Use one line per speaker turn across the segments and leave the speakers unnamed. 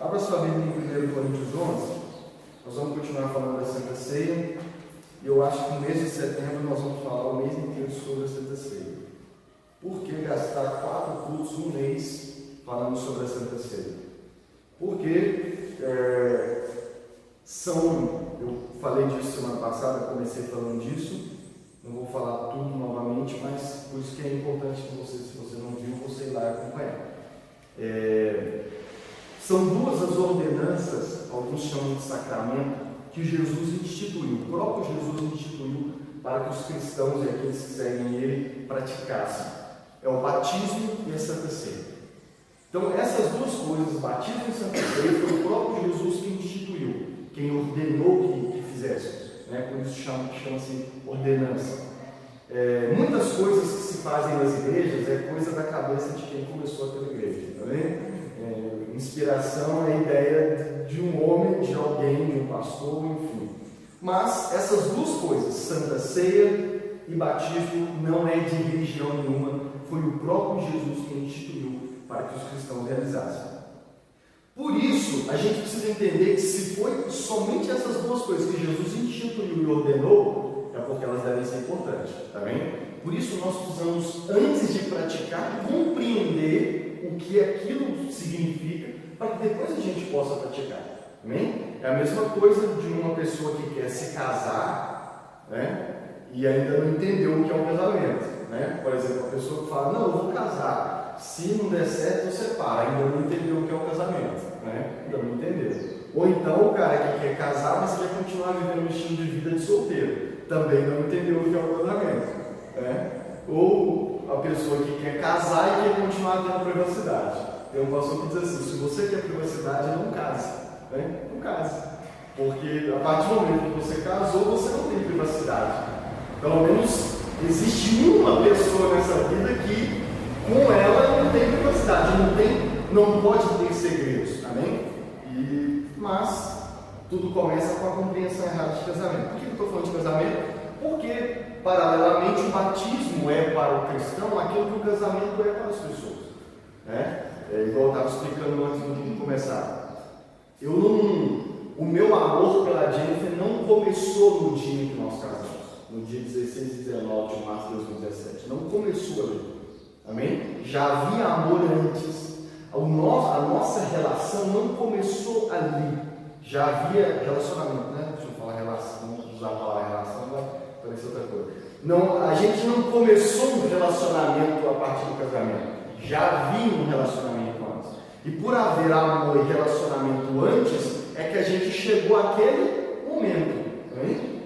Abra sua Bíblia em 1 Coríntios 11. Nós vamos continuar falando da Santa Ceia. E eu acho que no mês de setembro nós vamos falar o mês inteiro sobre a Santa Ceia. Por que gastar 4 cultos um mês falando sobre a Santa Ceia? Porque eu falei disso semana passada, comecei falando disso. Não vou falar tudo novamente, mas por isso que é importante que você, se você não viu, você ir lá e acompanhar. São duas as ordenanças, alguns chamam de sacramento, que Jesus instituiu, o próprio Jesus instituiu para que os cristãos e aqueles que seguem ele praticassem. É o batismo e a Santa Ceia. Então, essas duas coisas, batismo e Santa Ceia, foi o próprio Jesus que instituiu, quem ordenou que fizéssemos. Por isso chama-se ordenança. Muitas coisas que se fazem nas igrejas é coisa da cabeça de quem começou aquela igreja, tá vendo? Inspiração é a ideia de um homem, de alguém, de um pastor, enfim. Mas essas duas coisas, Santa Ceia e batismo, não é de religião nenhuma, foi o próprio Jesus que instituiu para que os cristãos realizassem. Por isso, a gente precisa entender que se foi somente essas duas coisas que Jesus instituiu e ordenou, é porque elas devem ser importantes, tá bem? Por isso nós precisamos, antes de praticar, compreender o que aquilo significa, para que depois a gente possa praticar, amém? É a mesma coisa de uma pessoa que quer se casar, e ainda não entendeu o que é um casamento, Por exemplo, a pessoa que fala, não, eu vou casar, se não der certo, eu separo, ainda não entendeu o que é o casamento, Ainda não entendeu. Ou então o cara que quer casar, mas quer continuar vivendo um estilo de vida de solteiro, também não entendeu o que é o casamento, Ou a pessoa que quer casar e quer continuar tendo privacidade. Tem um pastor que diz assim, se você quer privacidade, não case, Não case. Porque a partir do momento que você casou, você não tem privacidade. Pelo menos existe uma pessoa nessa vida que com ela não tem privacidade, não pode ter segredos, amém? Mas tudo começa com a compreensão errada de casamento. Por que eu estou falando de casamento? Porque, paralelamente, o batismo é para o cristão aquilo que o casamento é para as pessoas. Igual eu estava explicando antes de começar. O meu amor pela Jennifer não começou no dia em que nós casamos, no dia 16 e 19 de março de 2017. Não começou ali. Amém? Já havia amor antes. A nossa relação não começou ali. Já havia relacionamento, Deixa eu falar relação, vamos usar a palavra relação, vai parecer outra coisa. Não, a gente não começou um relacionamento a partir do casamento. Já havia um relacionamento antes. E por haver amor e relacionamento antes, é que a gente chegou àquele momento,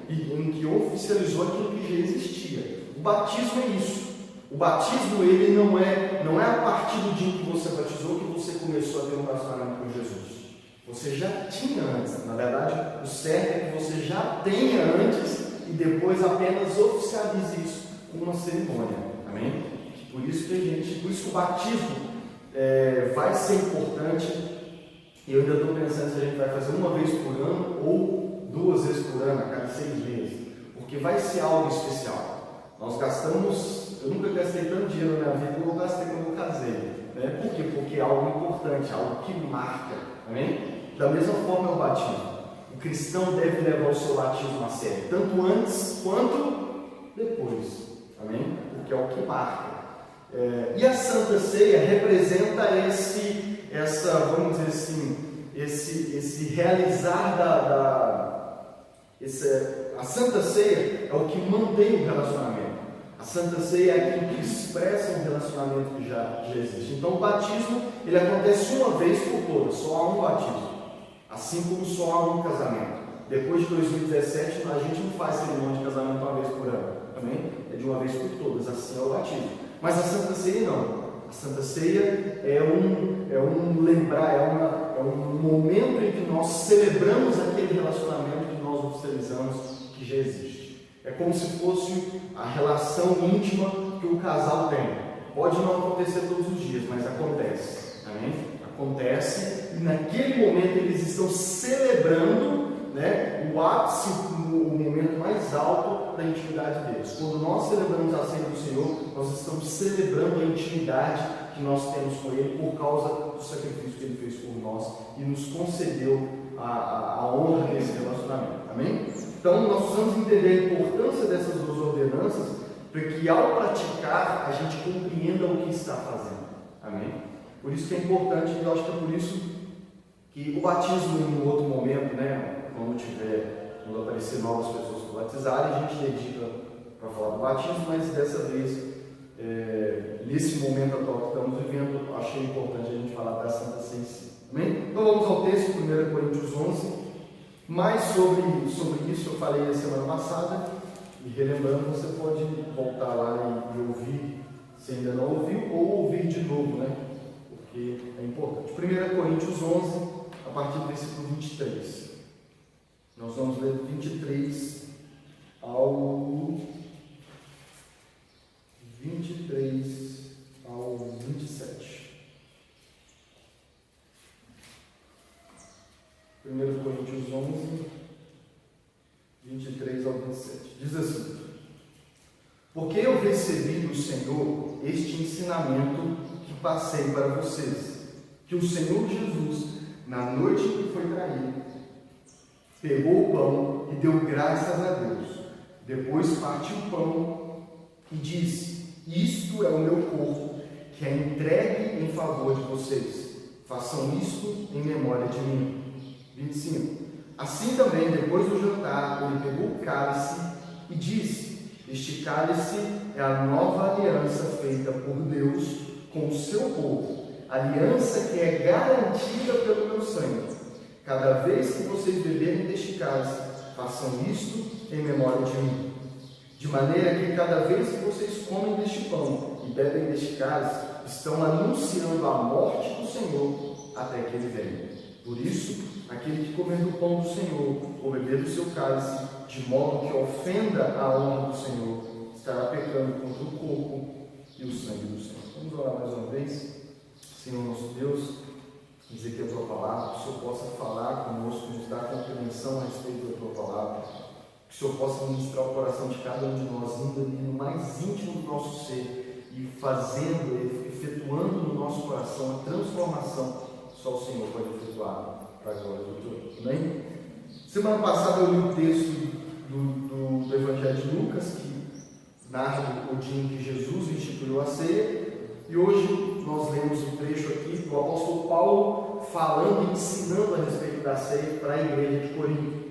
em que oficializou aquilo que já existia. O batismo é isso. O batismo, ele não é a partir do dia que você batizou que você começou a ter um relacionamento com Jesus. Você já tinha antes. Na verdade, o certo é que você já tenha antes e depois apenas oficialize isso com uma cerimônia. Amém? Por isso que o batismo vai ser importante. E eu ainda estou pensando se a gente vai fazer uma vez por ano ou 2 vezes por ano, a cada 6 meses. Porque vai ser algo especial. Nós gastamos, eu nunca gastei tanto dinheiro na minha vida como eu gastei quando eu casei. Por quê? Porque é algo importante, algo que marca. Amém? Da mesma forma é o batismo. O cristão deve levar o seu batismo a sério, tanto antes quanto depois. Amém? Porque é o que marca. E a Santa Ceia representa vamos dizer assim, esse realizar a Santa Ceia é o que mantém o relacionamento. A Santa Ceia é aquilo que expressa um relacionamento que já existe. Então o batismo, ele acontece uma vez por todas, só há um batismo. Assim como só há um casamento. Depois de 2017, a gente não faz cerimônia de casamento uma vez por ano. Amém? É de uma vez por todas, assim é o batismo. Mas a Santa Ceia não. A Santa Ceia é um momento em que nós celebramos aquele relacionamento que nós oficializamos que já existe. É como se fosse a relação íntima que o casal tem. Pode não acontecer todos os dias, mas acontece. Amém? Acontece e naquele momento eles estão celebrando o ápice, o momento mais alto da intimidade deles. Quando nós celebramos a ceia do Senhor, nós estamos celebrando a intimidade que nós temos com Ele por causa do sacrifício que Ele fez por nós e nos concedeu a honra desse relacionamento. Amém? Então, nós precisamos entender a importância dessas duas ordenanças para que, ao praticar, a gente compreenda o que está fazendo. Amém? Por isso que é importante, e eu acho que é por isso que o batismo, em um outro momento, né, quando aparecer novas pessoas para batizarem, a gente dedica para falar do batismo, mas dessa vez, nesse momento atual que estamos vivendo, achei importante a gente falar da Santa Ceia em si. Amém? Então vamos ao texto, 1 Coríntios 11. Mais sobre isso eu falei na semana passada, e relembrando, você pode voltar lá e ouvir, se ainda não ouviu, ou ouvir de novo, né? Porque é importante. 1 Coríntios 11, a partir do versículo 23. Nós vamos ler do 23 ao 27. 1 Coríntios 11, 23 ao 27. Diz assim: porque eu recebi do Senhor este ensinamento que passei para vocês, que o Senhor Jesus, na noite em que foi traído, pegou o pão e deu graças a Deus. Depois partiu o pão e disse: isto é o meu corpo, que é entregue em favor de vocês. Façam isto em memória de mim. 25. Assim também, depois do jantar, ele pegou o cálice e disse: este cálice é a nova aliança feita por Deus com o seu povo, aliança que é garantida pelo meu sangue. Cada vez que vocês beberem deste cálice, façam isto em memória de mim. De maneira que cada vez que vocês comem deste pão e bebem deste cálice, estão anunciando a morte do Senhor até que ele venha. Por isso, aquele que comer do pão do Senhor ou beber do seu cálice, de modo que ofenda a honra do Senhor, estará pecando contra o corpo e o sangue do Senhor. Vamos orar mais uma vez. Senhor nosso Deus, dizer que a Tua palavra, que o Senhor possa falar conosco, nos dar compreensão a respeito da Tua palavra, que o Senhor possa ministrar o coração de cada um de nós, indo ali no mais íntimo do nosso ser e fazendo, efetuando no nosso coração a transformação que só o Senhor pode efetuar para a glória do Teu. Amém? Semana passada eu li o texto do Evangelho de Lucas, que narra o dia em que Jesus instituiu a ceia, e hoje nós lemos um trecho aqui do apóstolo Paulo falando e ensinando a respeito da ceia para a igreja de Corinto.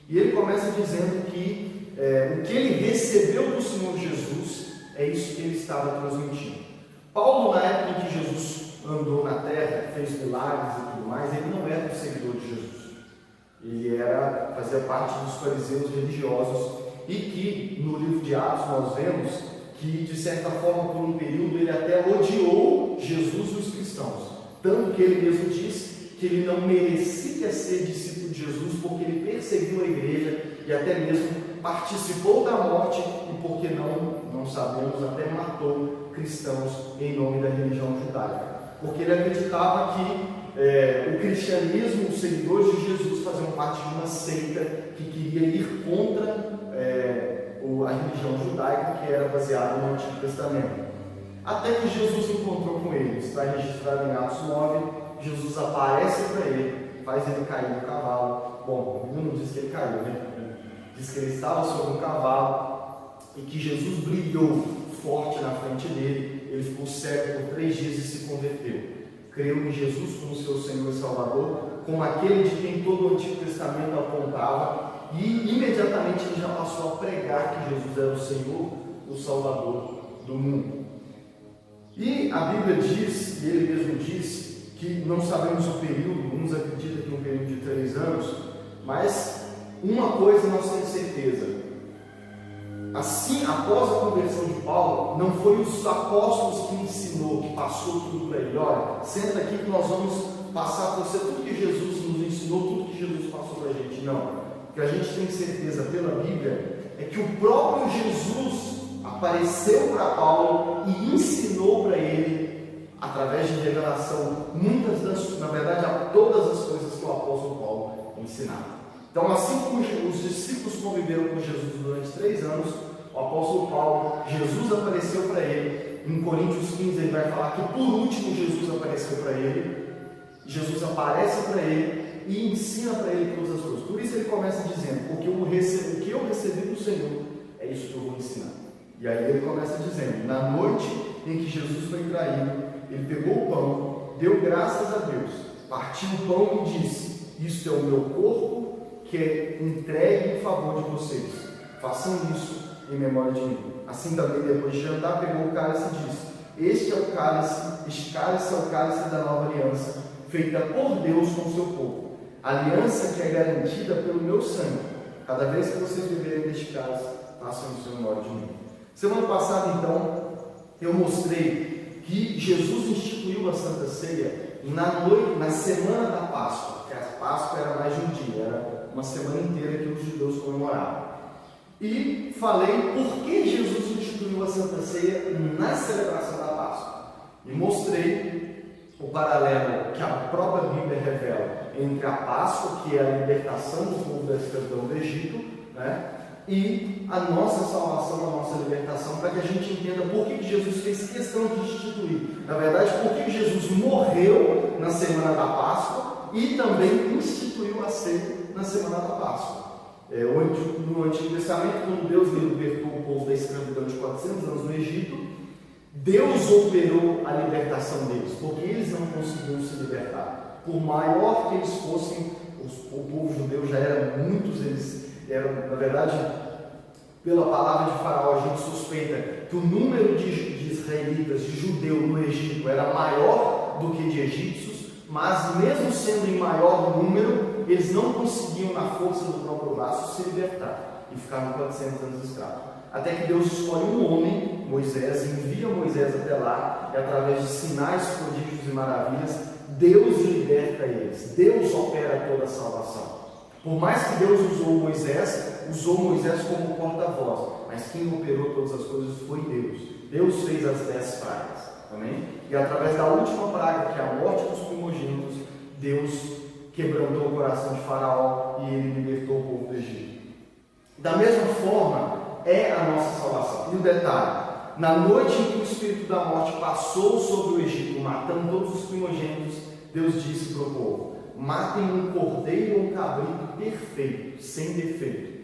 E ele começa dizendo que o que ele recebeu do Senhor Jesus é isso que ele estava transmitindo. Paulo, na época em que Jesus andou na terra, fez milagres e tudo mais, ele não era um seguidor de Jesus. Ele fazia parte dos fariseus religiosos, e que no livro de Atos nós vemos que, de certa forma, por um período, ele até odiou Jesus e os cristãos. Tanto que ele mesmo disse que ele não merecia ser discípulo de Jesus, porque ele perseguiu a igreja e até mesmo participou da morte e, porque não sabemos, até matou cristãos em nome da religião judaica. Porque ele acreditava que o cristianismo, os seguidores de Jesus, faziam parte de uma seita que queria ir contra a religião judaica, que era baseada no Antigo Testamento. Até que Jesus encontrou com eles. Está registrado em Atos 9. Jesus aparece para ele, faz ele cair no cavalo. Bom, a Bíblia não diz que ele caiu, né? Diz que ele estava sobre um cavalo e que Jesus brilhou forte na frente dele. Ele ficou cego por 3 dias e se converteu. Creu em Jesus como seu Senhor e Salvador, como aquele de quem todo o Antigo Testamento apontava, e imediatamente ele já passou a pregar que Jesus era o Senhor, o Salvador do mundo. E a Bíblia diz, e ele mesmo diz, que não sabemos o período, uns acreditam que é um período de 3 anos, mas uma coisa nós temos certeza: assim, após a conversão de Paulo, não foi os apóstolos que ensinou, que passou tudo para ele. Olha, senta aqui que nós vamos passar para você tudo que Jesus nos ensinou, tudo que Jesus passou para a gente. Não. O que a gente tem certeza pela Bíblia é que o próprio Jesus apareceu para Paulo e ensinou para ele, através de revelação, na verdade, todas as coisas que o apóstolo Paulo ensinava. Então, assim como os discípulos conviveram com Jesus durante 3 anos, o apóstolo Paulo, Jesus apareceu para ele em Coríntios 15 ele vai falar que por último Jesus apareceu para ele. Jesus aparece para ele e ensina para ele todas as coisas. Por isso ele começa dizendo: o que eu recebi do Senhor, é isso que eu vou ensinar. E aí ele começa dizendo: na noite em que Jesus foi traído, ele pegou o pão, deu graças a Deus, partiu o pão e disse: isto é o meu corpo que é entregue em favor de vocês. Façam isso em memória de mim. Assim também, depois de jantar, pegou o cálice e disse: este cálice é o cálice da nova aliança, feita por Deus com o seu povo. Aliança que é garantida pelo meu sangue. Cada vez que vocês beberem deste cálice, façam isso em memória de mim. Semana passada, então, eu mostrei que Jesus instituiu a Santa Ceia na semana da Páscoa, porque a Páscoa era mais de um dia, era uma semana inteira que os judeus comemoravam. E falei por que Jesus instituiu a Santa Ceia na celebração da Páscoa. E mostrei o paralelo que a própria Bíblia revela entre a Páscoa, que é a libertação do povo da escravidão do Egito, né, e a nossa salvação, a nossa libertação, para que a gente entenda por que Jesus fez questão de instituir. Na verdade, por que Jesus morreu na semana da Páscoa e também instituiu a ceia na semana da Páscoa. No Antigo Testamento, quando Deus libertou o povo da escravidão de 400 anos no Egito, Deus operou a libertação deles, porque eles não conseguiam se libertar. Por maior que eles fossem, o povo judeu já era muitos, eles eram, na verdade, pela palavra de Faraó, a gente suspeita que o número de israelitas, de judeu no Egito era maior do que de egípcios, mas mesmo sendo em maior número, eles não conseguiam, na força do próprio braço, se libertar e ficaram 400 anos escravos. Até que Deus escolhe um homem, Moisés, envia Moisés até lá, e através de sinais, prodígios e maravilhas, Deus liberta eles. Deus opera toda a salvação. Por mais que Deus usou Moisés como porta-voz, mas quem operou todas as coisas foi Deus. Deus fez as 10 pragas. Amém? E através da última praga, que é a morte dos primogênitos, Deus quebrantou o coração de Faraó e ele libertou o povo do Egito. Da mesma forma, é a nossa salvação. E o detalhe: na noite em que o espírito da morte passou sobre o Egito, matando todos os primogênitos, Deus disse para o povo: matem um cordeiro ou um cabrito perfeito, sem defeito.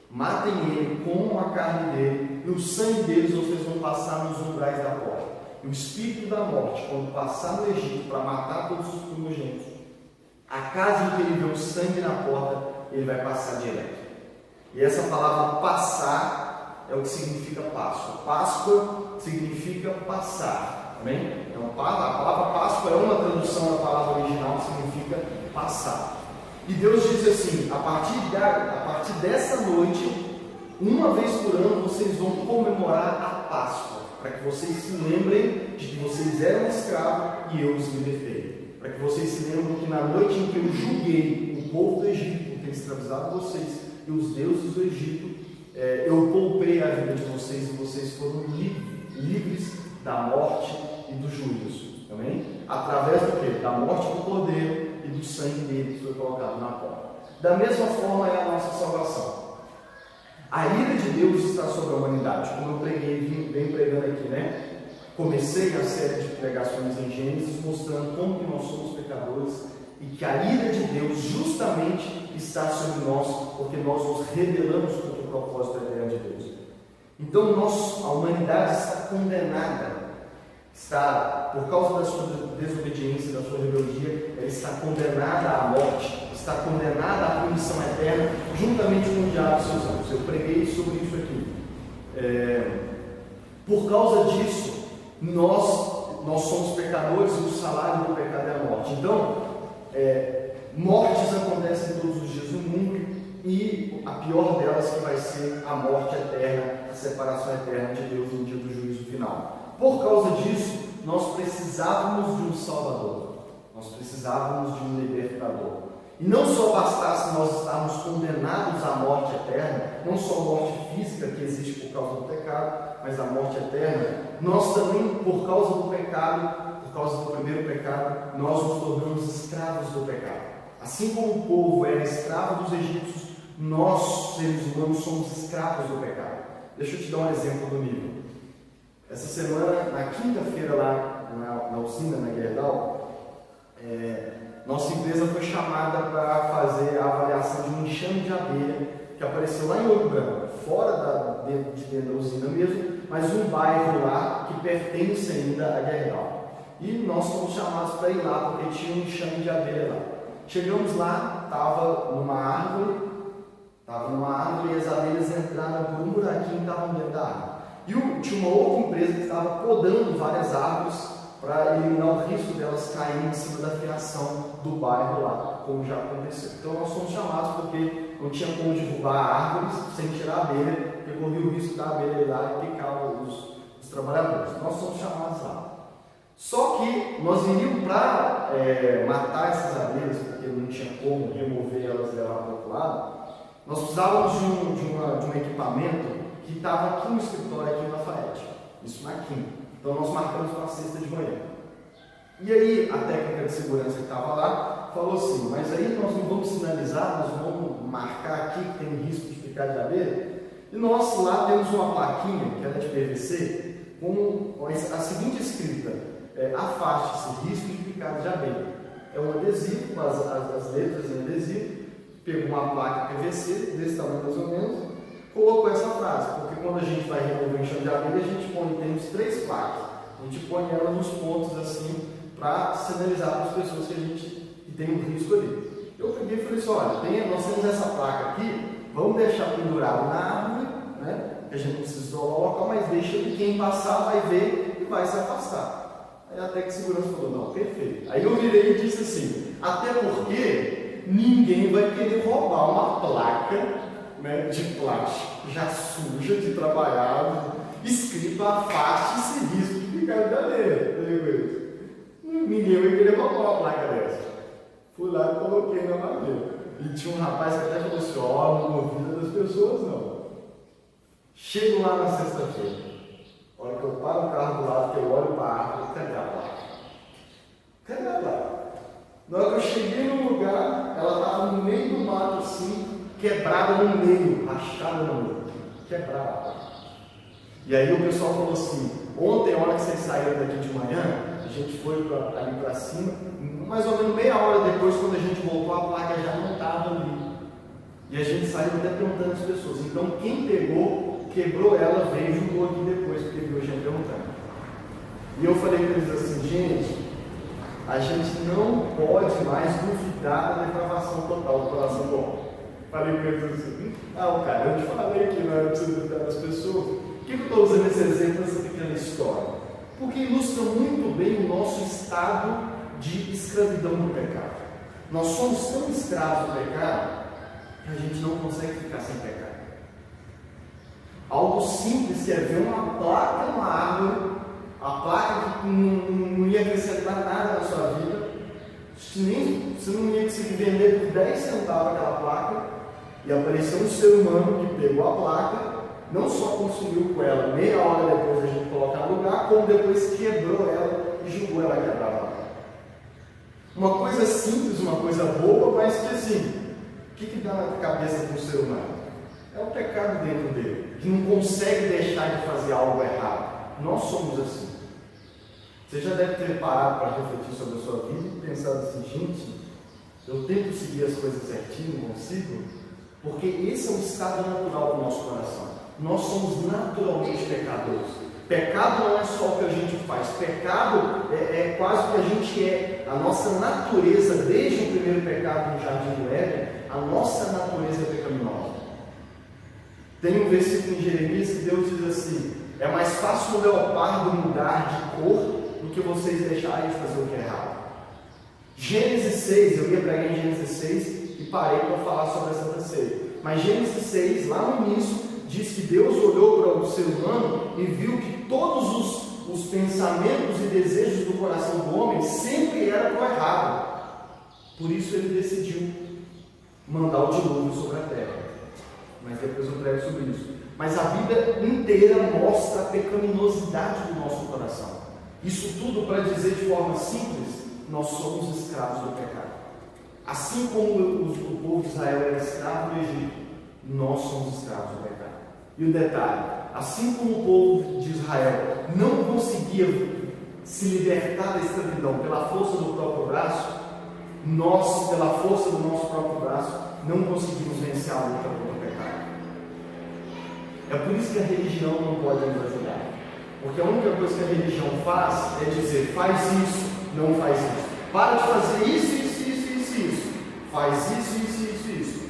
Matem ele, comam a carne dele, e o sangue deles vocês vão passar nos umbrais da porta. E o espírito da morte, quando passar no Egito para matar todos os primogênitos, a casa em que ele vê o sangue na porta, ele vai passar direto. E essa palavra passar é o que significa Páscoa. Páscoa significa passar. Amém? Então, a palavra Páscoa é uma tradução da palavra original que significa passar. E Deus diz assim: a partir dessa noite, uma vez por ano, vocês vão comemorar a Páscoa, para que vocês se lembrem de que vocês eram escravos e eu os libertei. Para que vocês se lembrem que na noite em que eu julguei o povo do Egito por ter escravizado vocês e os deuses do Egito, eu poupei a vida de vocês e vocês foram livres da morte e do juízo. Amém? Através do quê? Da morte do cordeiro e do sangue dele que foi colocado na porta. Da mesma forma é a nossa salvação. A ira de Deus está sobre a humanidade, como eu preguei, venho pregando aqui, né? Comecei a série de pregações em Gênesis mostrando como que nós somos pecadores e que a ira de Deus justamente está sobre nós, porque nós nos rebelamos contra o propósito eterno de Deus. Então a humanidade está condenada, por causa da sua desobediência, da sua rebeldia, ela está condenada à morte, está condenada à punição eterna, juntamente com o diabo e seus anjos. Eu preguei sobre isso aqui. Por causa disso, nós somos pecadores e o salário do pecado é a morte. Então, mortes acontecem todos os dias no mundo e a pior delas que vai ser a morte eterna, a separação eterna de Deus no dia do juízo final. Por causa disso, nós precisávamos de um Salvador, nós precisávamos de um libertador. E não só bastasse nós estarmos condenados à morte eterna, não só a morte física que existe por causa do pecado, mas a morte eterna, nós também, por causa do pecado, por causa do primeiro pecado, nós nos tornamos escravos do pecado. Assim como o povo era escravo dos egípcios, nós, seres humanos, somos escravos do pecado. Deixa eu te dar um exemplo do nível. Essa semana, na quinta-feira lá na usina, na Gerdau, nossa empresa foi chamada para fazer a avaliação de um enxame de abelha que apareceu lá em Ouro Branco, fora de dentro da usina mesmo, mas um bairro lá que pertence ainda a Gerdau. E nós fomos chamados para ir lá porque tinha um enxame de abelha lá. Chegamos lá, estava numa árvore e as abelhas entraram por um buraquinho e estavam dentro da árvore. E tinha uma outra empresa que estava podando várias árvores para eliminar o risco delas caírem em cima da fiação do bairro lá, como já aconteceu. Então nós fomos chamados porque não tinha como derrubar árvores sem tirar a abelha, porque corria o risco da abelha ir lá e picar os trabalhadores. Nós fomos chamados lá. Só que nós iríamos para matar essas abelhas, porque não tinha como remover elas e levar para o outro lado, nós precisávamos de um equipamento que estava aqui no escritório, aqui em Lafayette, isso na quinta. Então nós marcamos para a sexta de manhã. E aí a técnica de segurança que estava lá falou assim, mas aí nós não vamos sinalizar, nós vamos marcar aqui que tem risco de picar de abelha? E nós lá temos uma plaquinha, que é de PVC, com a seguinte escrita, afaste-se, risco de picada de abelha. É um adesivo, com as letras em adesivo, pegou uma placa PVC, desse tamanho mais ou menos, colocou essa frase, porque quando a gente vai remover o enxame de abelha, a gente temos 3 placas, a gente põe ela nos pontos assim, para sinalizar para as pessoas que tem um risco ali. Eu peguei e falei assim, olha, nós temos essa placa aqui, vamos deixar pendurado na árvore, né? Que a gente não precisa isolar o local, mas deixa que quem passar vai ver e vai se afastar. Aí até que a segurança falou, não, perfeito. Aí eu virei e disse assim, até porque ninguém vai querer roubar uma placa, né, de plástico já suja, de trabalhado, escrito afaste-se risco de picar de abelha. Ninguém vai querer roubar uma placa dessa. Fui lá e coloquei na madeira. E tinha um rapaz que até falou assim, não movida das pessoas não. Chego lá na sexta-feira. A hora que eu paro o carro do lado, que eu olho para a árvore, cadê a placa? Cadê a placa? Na hora que eu cheguei no lugar, ela estava no meio do mato assim, quebrada no meio, rachada no meio. Quebrada. E aí o pessoal falou assim, ontem, a hora que vocês saíram daqui de manhã, a gente foi ali para cima, mais ou menos meia hora depois, quando a gente voltou, a placa já não estava ali. E a gente saiu até perguntando às pessoas. Então quem pegou, quebrou ela, veio e jogou aqui depois, porque viu a gente perguntando. E eu falei para eles assim, gente, a gente não pode mais duvidar da depravação total do coração bom. Falei para eles assim, cara, eu te falei que não era preciso duvidar das pessoas. Por que eu estou usando esse exemplo nessa pequena história? Porque ilustra muito bem o nosso estado de escravidão do pecado. Nós somos tão escravos do pecado que a gente não consegue ficar sem pecado. Algo simples que é ver uma placa numa árvore, a placa que não ia acrescentar nada na sua vida, você não ia conseguir vender por 10 centavos aquela placa, e apareceu um ser humano que pegou a placa, não só construiu com ela, meia hora depois a gente colocar no lugar, como depois quebrou ela e julgou ela quebrada. Uma coisa simples, uma coisa boa, mas que assim, o que dá na cabeça do ser humano? É o pecado dentro dele, que não consegue deixar de fazer algo errado. Nós somos assim. Você já deve ter parado para refletir sobre a sua vida e pensado assim, gente, eu tento seguir as coisas certinho, não consigo? Porque esse é um estado natural do nosso coração. Nós somos naturalmente pecadores. Pecado não é só o que a gente faz, pecado é quase o que a gente é. A nossa natureza, desde o primeiro pecado no Jardim do Éden, a nossa natureza é pecaminosa. Tem um versículo em Jeremias que Deus diz assim, é mais fácil o leopardo mudar de cor do que vocês deixarem de fazer o que é errado. Gênesis 6, eu ia pregar em Gênesis 6 e parei para falar sobre a Santa Ceia. Mas Gênesis 6, lá no início, diz que Deus olhou para o ser humano e viu que todos os pensamentos e desejos do coração do homem sempre eram para o errado. Por isso ele decidiu mandar o dilúvio sobre a terra. Mas depois eu prego sobre isso. Mas a Bíblia inteira mostra a pecaminosidade do nosso coração. Isso tudo para dizer de forma simples, nós somos escravos do pecado. Assim como o povo de Israel era escravo do Egito, nós somos escravos do pecado. E o detalhe, Assim como o povo de Israel não conseguia se libertar da escravidão pela força do próprio braço, nós, pela força do nosso próprio braço, não conseguimos vencer a luta contra o pecado. É por isso que a religião não pode nos ajudar. Porque a única coisa que a religião faz é dizer, faz isso, não faz isso. Para de fazer isso. Faz isso.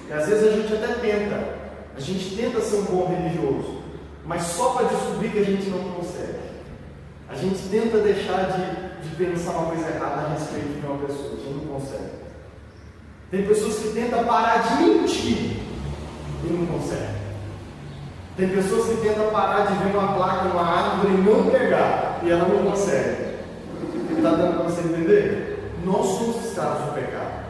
E às vezes a gente até tenta. A gente tenta ser um bom religioso, mas só para descobrir que a gente não consegue. A gente tenta deixar de pensar uma coisa errada a respeito de uma pessoa, a gente não consegue. Tem pessoas que tentam parar de mentir e não conseguem. Tem pessoas que tentam parar de ver uma placa numa árvore e não pegar, e ela não consegue. Está dando para você entender? Nós somos escravos do pecado.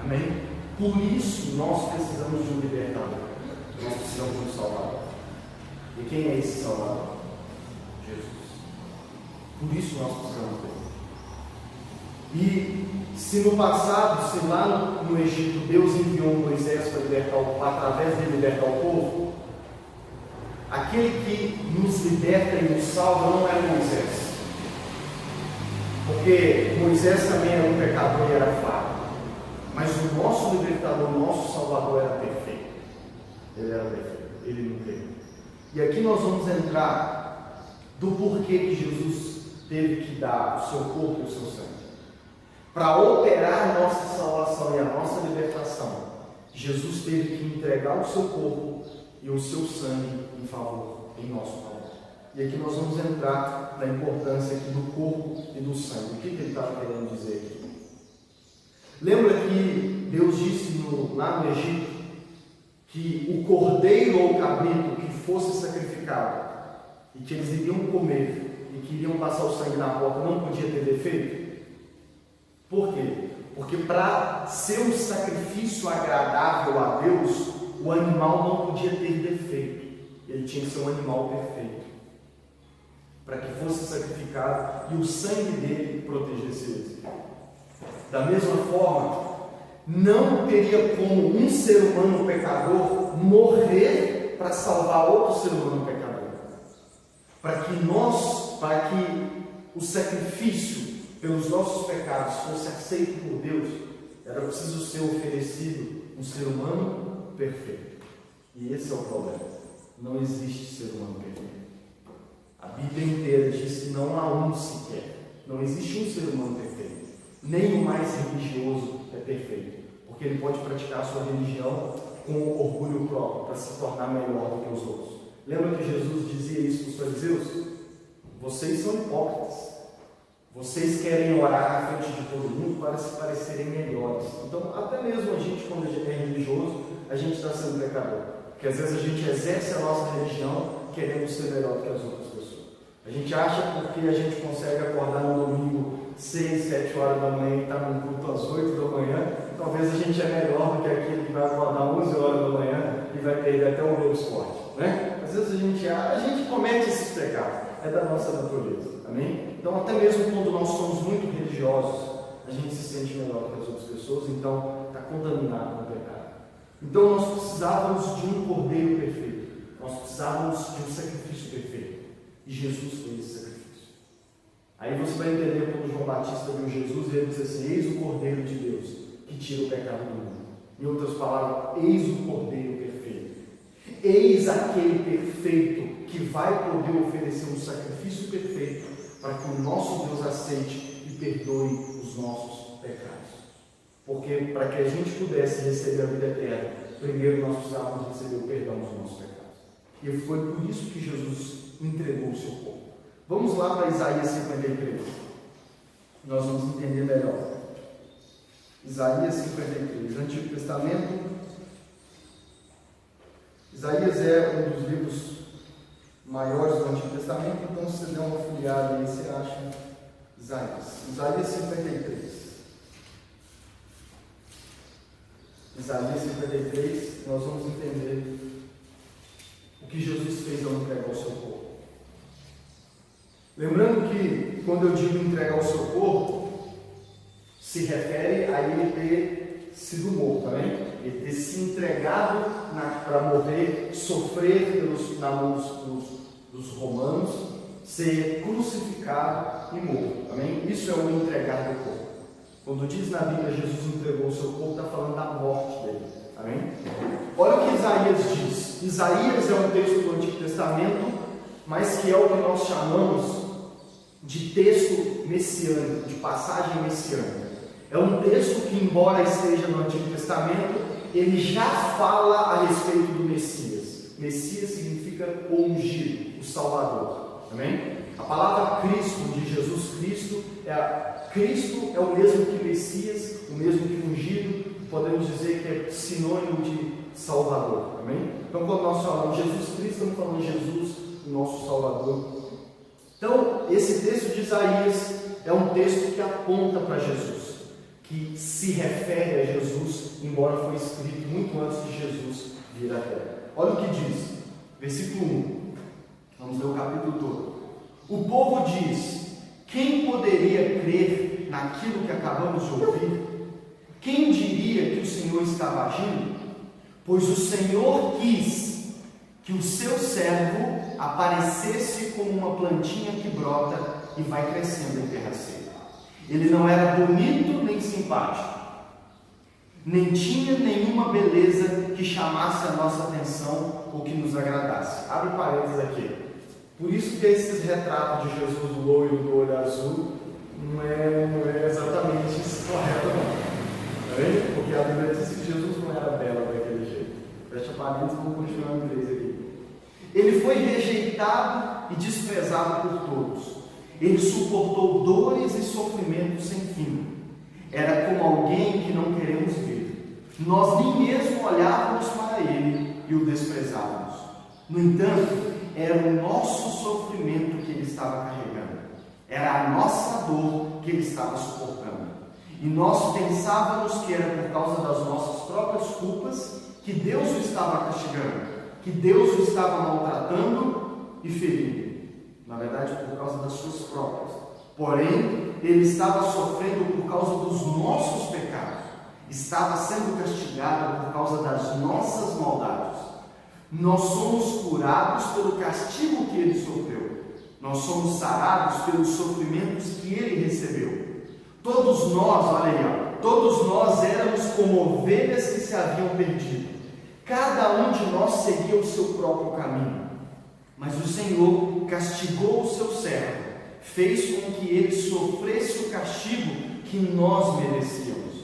Amém? Por isso nós precisamos de um libertador. Nós precisamos de um Salvador. E quem é esse Salvador? Jesus. Por isso nós precisamos dele. E se no passado, se lá no Egito Deus enviou Moisés para libertar através de libertar o povo, aquele que nos liberta e nos salva não era Moisés. Porque Moisés também era um pecador e era falho. Mas o nosso libertador, o nosso Salvador era perfeito. Ele era perfeito, ele não teve. E aqui nós vamos entrar do porquê que Jesus teve que dar o seu corpo e o seu sangue. Para operar a nossa salvação e a nossa libertação, Jesus teve que entregar o seu corpo e o seu sangue em favor, em nosso favor. E aqui nós vamos entrar na importância aqui do corpo e do sangue. O que ele estava querendo dizer aqui? Lembra que Deus disse lá no Egito que o cordeiro ou o cabrito que fosse sacrificado e que eles iriam comer e que iriam passar o sangue na porta não podia ter defeito? Por quê? Porque para ser um sacrifício agradável a Deus, o animal não podia ter defeito. Ele tinha que ser um animal perfeito. Para que fosse sacrificado e o sangue dele protegesse eles. Da mesma forma, não teria como um ser humano pecador morrer para salvar outro ser humano pecador. Para que o sacrifício pelos nossos pecados fosse aceito por Deus, era preciso ser oferecido um ser humano perfeito. E esse é o problema. Não existe ser humano perfeito. A Bíblia inteira diz que não há um sequer. Não existe um ser humano perfeito. Nem o mais religioso é perfeito, porque ele pode praticar a sua religião com orgulho próprio, para se tornar melhor do que os outros. Lembra que Jesus dizia isso para os fariseus? Vocês são hipócritas. Vocês querem orar na frente de todo mundo para se parecerem melhores. Então, até mesmo a gente, quando é religioso, a gente está sendo pecador. Porque às vezes a gente exerce a nossa religião querendo ser melhor do que as outras pessoas. A gente acha porque a gente consegue acordar no domingo 6, 7 horas da manhã e está no culto às 8 da manhã, talvez a gente é melhor do que aquele que vai acordar 11 horas da manhã e vai perder até o meu esporte, né? Às vezes a gente comete esses pecados, é da nossa natureza, amém? Então até mesmo quando nós somos muito religiosos, a gente se sente melhor do que as outras pessoas, então está contaminado com o pecado. Então nós precisávamos de um cordeiro perfeito, nós precisávamos de um sacrifício perfeito, e Jesus fez esse sacrifício. Aí você vai entender quando João Batista viu Jesus e ele disse assim: eis o Cordeiro de Deus que tira o pecado do mundo. Em outras palavras, eis o Cordeiro perfeito. Eis aquele perfeito que vai poder oferecer um sacrifício perfeito para que o nosso Deus aceite e perdoe os nossos pecados. Porque para que a gente pudesse receber a vida eterna, primeiro nós precisávamos receber o perdão dos nossos pecados. E foi por isso que Jesus entregou o seu corpo. Vamos lá para Isaías 53. Nós vamos entender melhor. Isaías 53, Antigo Testamento. Isaías é um dos livros maiores do Antigo Testamento, então se você der uma folheada aí, você acha Isaías 53. Isaías 53, nós vamos entender o que Jesus fez ao entregar o seu corpo. Lembrando que quando eu digo entregar o seu corpo, se refere a ele ter sido morto, amém? Ele ter se entregado para morrer, sofrer na mão dos romanos, ser crucificado e morto, amém? Isso é o entregar do corpo. Quando diz na Bíblia Jesus entregou o seu corpo, está falando da morte dele, amém? Olha o que Isaías diz. Isaías é um texto do Antigo Testamento, mas que é o que nós chamamos de texto messiânico, de passagem messiânica. É um texto que, embora esteja no Antigo Testamento, ele já fala a respeito do Messias. Messias significa o ungido, o Salvador. Amém? A palavra Cristo, de Jesus Cristo, Cristo é o mesmo que Messias, o mesmo que ungido, podemos dizer que é sinônimo de Salvador. Amém? Então, quando nós falamos Jesus Cristo, estamos falando de Jesus, o nosso Salvador. Então, esse texto de Isaías é um texto que aponta para Jesus, que se refere a Jesus, embora foi escrito muito antes de Jesus vir à terra. Olha o que diz, versículo 1. Vamos ler o capítulo todo. O povo diz: quem poderia crer naquilo que acabamos de ouvir? Quem diria que o Senhor estava agindo? Pois o Senhor quis que o seu servo aparecesse como uma plantinha que brota e vai crescendo em terra seca. Ele não era bonito nem simpático, nem tinha nenhuma beleza que chamasse a nossa atenção ou que nos agradasse. Abre parênteses aqui. Por isso que esses retratos de Jesus loiro do olho azul não é exatamente isso correto, não. Tá vendo? Porque a Bíblia diz que Jesus não era belo daquele jeito. Fecha parênteses, vamos continuar em inglês aqui. Ele foi rejeitado e desprezado por todos. Ele suportou dores e sofrimentos sem fim. Era como alguém que não queremos ver. Nós nem mesmo olhávamos para ele e o desprezávamos. No entanto, era o nosso sofrimento que ele estava carregando. Era a nossa dor que ele estava suportando. E nós pensávamos que era por causa das nossas próprias culpas que Deus o estava castigando, que Deus o estava maltratando e ferindo. Na verdade, por causa das suas próprias. Porém, ele estava sofrendo por causa dos nossos pecados. Estava sendo castigado por causa das nossas maldades. Nós somos curados pelo castigo que ele sofreu. Nós somos sarados pelos sofrimentos que ele recebeu. Todos nós, olha aí, todos nós éramos como ovelhas que se haviam perdido. Cada um de nós seguia o seu próprio caminho. Mas o Senhor castigou o seu servo, fez com que ele sofresse o castigo que nós merecíamos.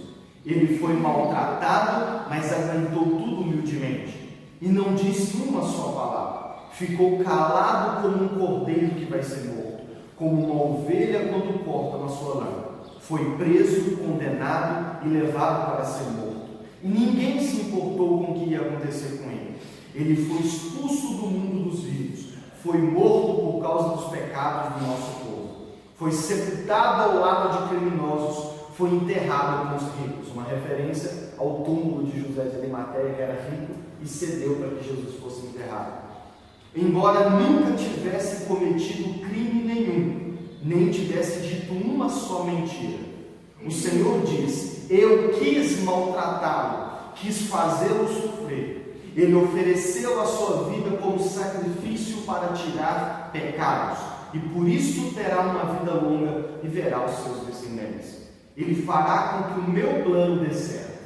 Ele foi maltratado, mas aguentou tudo humildemente. E não disse uma só palavra. Ficou calado como um cordeiro que vai ser morto, como uma ovelha quando corta na sua lã. Foi preso, condenado e levado para ser morto. E ninguém se importou com o que ia acontecer com ele. Ele foi expulso do mundo dos vivos. Foi morto por causa dos pecados do nosso povo. Foi sepultado ao lado de criminosos. Foi enterrado com os ricos. Uma referência ao túmulo de José de Arimateia, que era rico e cedeu para que Jesus fosse enterrado. Embora nunca tivesse cometido crime nenhum, nem tivesse dito uma só mentira, o Senhor diz: eu quis maltratá-lo, quis fazê-lo sofrer. Ele ofereceu a sua vida como sacrifício para tirar pecados, e por isso terá uma vida longa e verá os seus descendentes. Ele fará com que o meu plano dê certo.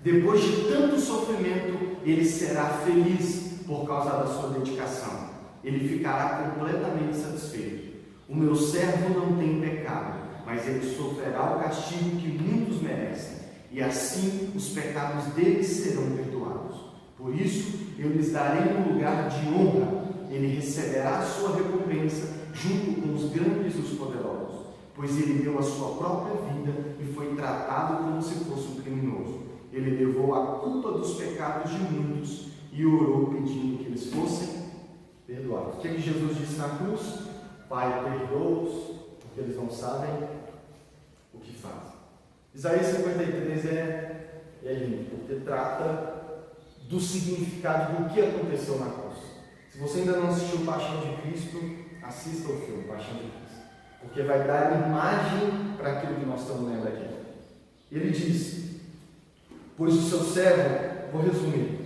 Depois de tanto sofrimento, ele será feliz por causa da sua dedicação. Ele ficará completamente satisfeito. O meu servo não tem pecado, mas ele sofrerá o castigo que muitos merecem, e assim os pecados deles serão perdoados. Por isso, eu lhes darei um lugar de honra. Ele receberá a sua recompensa junto com os grandes e os poderosos, pois ele deu a sua própria vida e foi tratado como se fosse um criminoso. Ele levou a culpa dos pecados de muitos e orou pedindo que eles fossem perdoados. O que Jesus disse na cruz? Pai, perdoa-os, porque eles não sabem o que fazem. Isaías 53 é lindo, porque trata do significado do que aconteceu na cruz. Se você ainda não assistiu Paixão de Cristo, assista o filme Paixão de Cristo, porque vai dar imagem para aquilo que nós estamos lendo aqui. Ele diz: Pois o seu servo, vou resumir,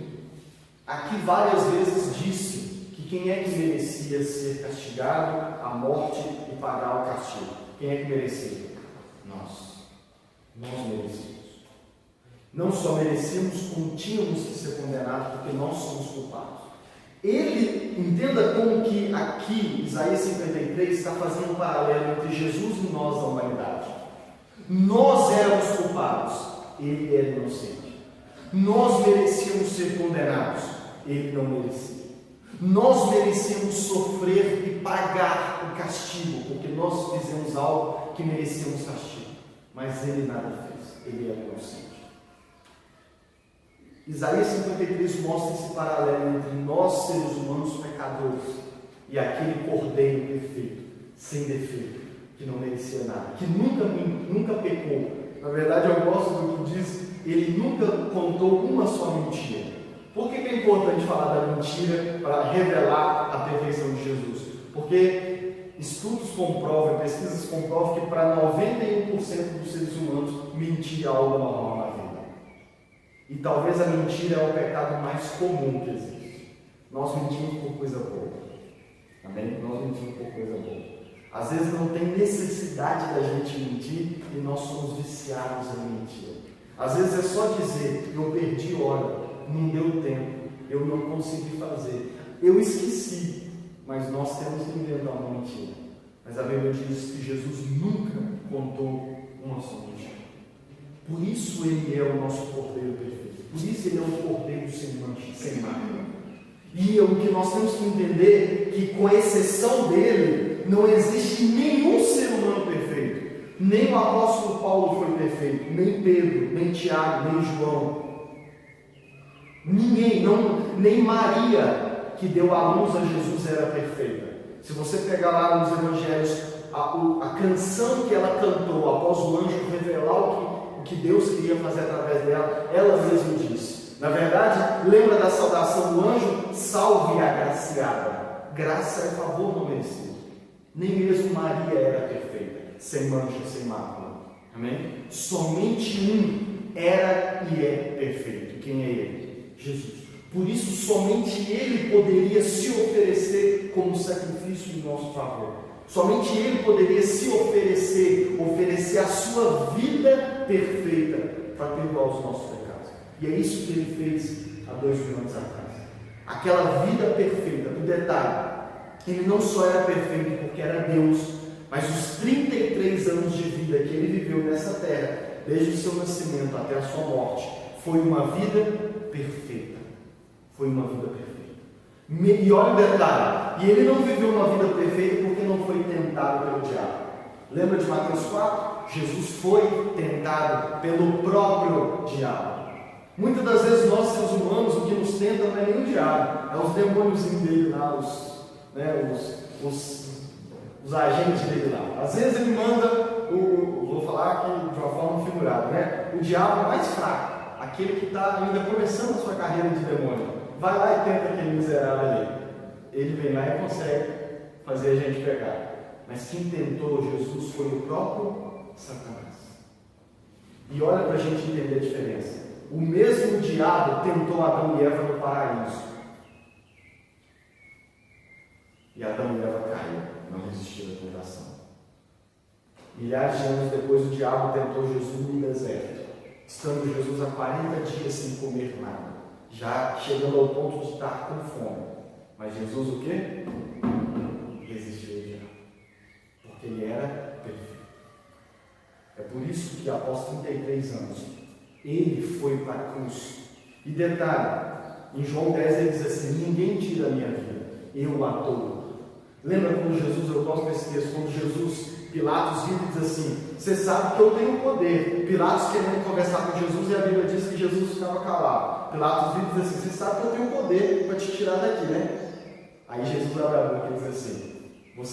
aqui várias vezes disse que quem é que merecia ser castigado, a morte e pagar o castigo? Quem é que merecia? Nós. Nós merecíamos. Não só merecíamos, como tínhamos que ser condenados, porque nós somos culpados. Ele, entenda como que aqui, Isaías 53, está fazendo um paralelo entre Jesus e nós, a humanidade. Nós éramos culpados, ele era inocente. Nós merecíamos ser condenados, ele não merecia. Nós merecíamos sofrer e pagar o castigo, porque nós fizemos algo que merecíamos castigo. Mas ele nada fez, ele era inocente. Isaías 53 mostra esse paralelo entre nós, seres humanos pecadores, e aquele cordeiro perfeito, sem defeito, que não merecia nada, que nunca pecou. Na verdade, eu gosto do que diz, ele nunca contou uma só mentira. Por que é importante falar da mentira para revelar a perfeição de Jesus? Porque estudos comprovam, pesquisas comprovam que para 91% dos seres humanos mentir é algo normal na vida. E talvez a mentira é o pecado mais comum que existe. Nós mentimos por coisa boa. Amém? Nós mentimos por coisa boa. Às vezes não tem necessidade da gente mentir e nós somos viciados em mentira. Às vezes é só dizer, eu perdi hora, não deu tempo, eu não consegui fazer, eu esqueci. Mas nós temos que inventar uma mentira. Mas a Bíblia diz que Jesus nunca contou uma só mentira. Por isso ele é o nosso cordeiro perfeito. Por isso ele é o cordeiro sem mancha, sem mácula. E o que nós temos que entender é que, com exceção dele, não existe nenhum ser humano perfeito. Nem o apóstolo Paulo foi perfeito, nem Pedro, nem Tiago, nem João. Ninguém, nem Maria, que deu à luz a Jesus, era perfeita. Se você pegar lá nos evangelhos, a canção que ela cantou após o anjo revelar o que Deus queria fazer através dela, ela mesma disse. Na verdade, lembra da saudação do anjo? Salve a agraciada. Graça é favor não merecido. Nem mesmo Maria era perfeita, sem mancha, sem mácula. Amém? Somente um era e é perfeito. Quem é ele? Jesus. Por isso, somente ele poderia se oferecer como sacrifício em nosso favor. Somente ele poderia se oferecer a sua vida perfeita para perdoar os nossos pecados. E é isso que ele fez há 2000 anos atrás. Aquela vida perfeita, o detalhe, ele não só era perfeito porque era Deus, mas os 33 anos de vida que ele viveu nessa terra, desde o seu nascimento até a sua morte, foi uma vida perfeita. Foi uma vida perfeita. E olha o detalhe, e ele não viveu uma vida perfeita porque não foi tentado pelo diabo. Lembra de Mateus 4? Jesus foi tentado pelo próprio diabo. Muitas das vezes nós, seres humanos, o que nos tenta não é nem o diabo, é os demônios dele lá, os agentes dele lá. Às vezes ele manda, vou falar aqui de uma forma figurada, né? O diabo mais fraco, aquele que está ainda começando a sua carreira de demônio. Vai lá e tenta aquele miserável ali. Ele vem lá e consegue fazer a gente pecar. Mas quem tentou Jesus foi o próprio Satanás. E olha para a gente entender a diferença. O mesmo diabo tentou Adão e Eva no paraíso. E Adão e Eva caíram, não resistiram à tentação. Milhares de anos depois, o diabo tentou Jesus no deserto, estando Jesus há 40 dias sem comer nada, já chegando ao ponto de estar com fome. Mas Jesus o quê? Resistiu ao diabo, porque ele era perfeito. É por isso que após 33 anos, ele foi para a cruz. E detalhe, em João 10 ele diz assim: ninguém tira a minha vida, eu a dou. Lembra quando Jesus, eu gosto desse texto, quando Jesus, Pilatos vira e diz assim: você sabe que eu tenho poder. Pilatos querendo conversar com Jesus, e a Bíblia diz que Jesus ficava calado. Pilatos vira e diz assim: você sabe que eu tenho poder para te tirar daqui, né? Aí Jesus abre a boca e diz assim: o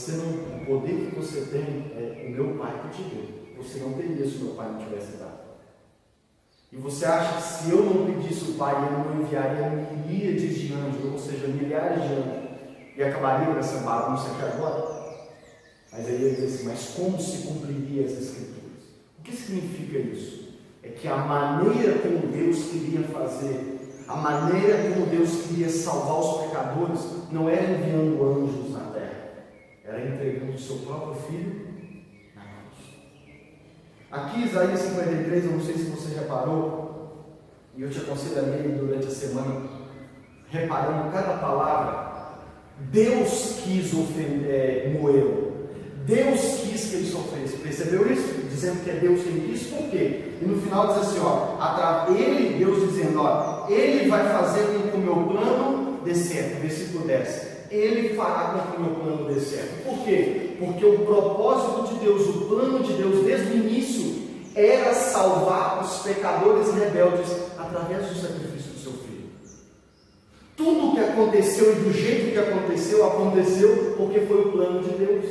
poder que você tem é o meu Pai que te deu. Você não teria se o meu Pai não tivesse dado. E você acha que se eu não pedisse o Pai, ele não enviaria miríades de anjos, ou seja, milhares de anjos, e acabaria nessa bagunça aqui agora? Mas aí ele diz assim: mas como se cumpriria as Escrituras? O que significa isso? é que a maneira como Deus queria fazer, a maneira como Deus queria salvar os pecadores, não era enviando anjos na terra, era entregando o seu próprio Filho na cruz. Aqui, Isaías 53, eu não sei se você reparou, e eu te aconselho a ler durante a semana, reparando cada palavra. Deus quis moê-lo. Deus quis que ele sofresse. Percebeu isso? Dizendo que é Deus quem quis. Por quê? E no final diz assim, Deus dizendo, ele vai fazer com que o meu plano dê certo. Versículo 10. Ele fará com que o meu plano dê certo. Por quê? Porque o propósito de Deus, o plano de Deus desde o início, era salvar os pecadores rebeldes através do sacrifício do seu Filho. Tudo o que aconteceu e do jeito que aconteceu porque foi o plano de Deus.